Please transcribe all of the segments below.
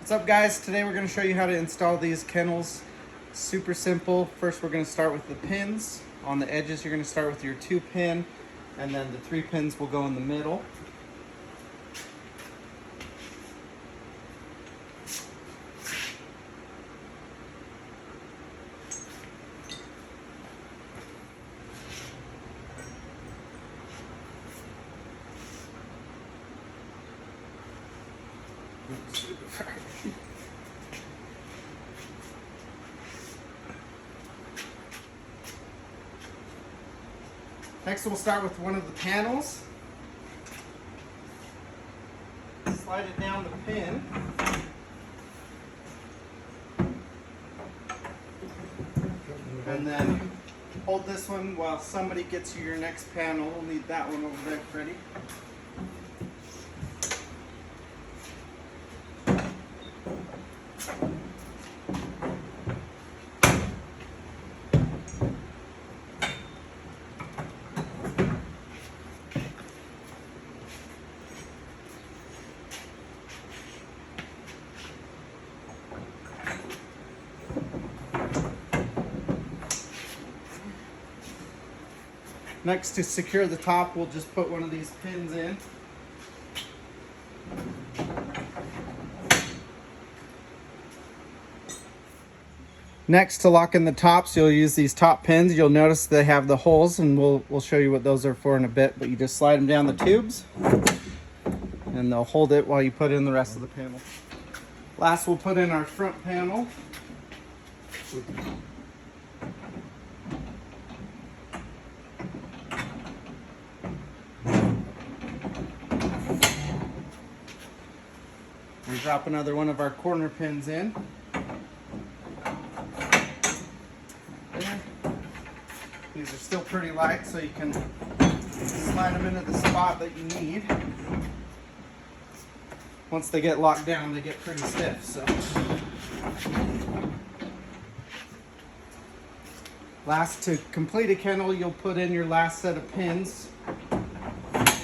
What's up guys? Today we're going to show you how to install these kennels. Super simple. First we're going to start with the pins. On the edges you're going to start with your 2-pin, and then the 3 pins will go in the middle. Next we'll start with one of the panels. Slide it down the pin. And then hold this one while somebody gets you your next panel. We'll need that one over there, Freddie. Next, to secure the top, we'll just put one of these pins in. Next, to lock in the tops, you'll use these top pins. You'll notice they have the holes, and we'll show you what those are for in a bit, but you just slide them down the tubes and they'll hold it while you put in the rest of the panel. Last, we'll put in our front panel. And drop another one of our corner pins in. There. These are still pretty light, so you can slide them into the spot that you need. Once they get locked down, they get pretty stiff. So, last, to complete a kennel, you'll put in your last set of pins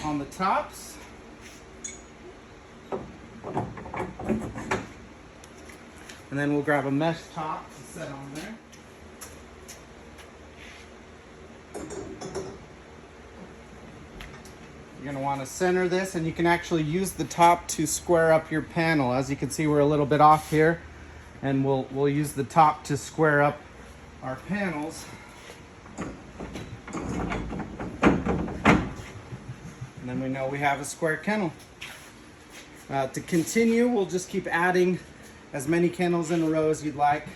on the tops. And then we'll grab a mesh top to set on there. You're going to want to center this, and you can actually use the top to square up your panel. As you can see, we're a little bit off here, and we'll use the top to square up our panels. And then we know we have a square kennel. To continue, we'll just keep adding as many kennels in a row as you'd like.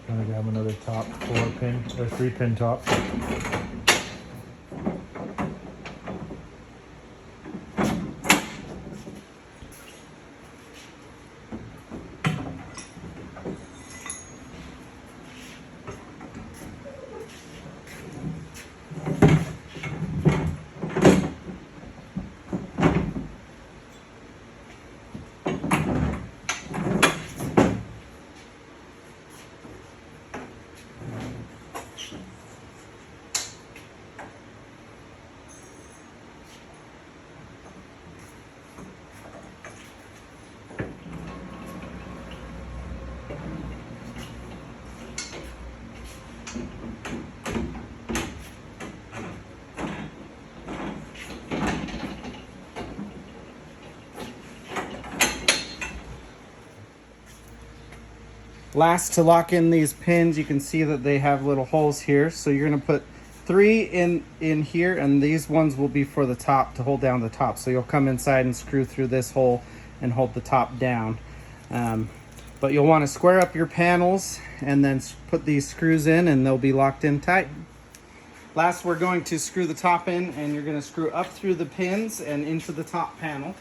I'm gonna grab another top 4-pin or 3-pin top. Last, to lock in these pins, you can see that they have little holes here. So you're going to put 3 in here, and these ones will be for the top, to hold down the top. So you'll come inside and screw through this hole and hold the top down. But you'll want to square up your panels and then put these screws in and they'll be locked in tight. Last, we're going to screw the top in, and you're going to screw up through the pins and into the top panel.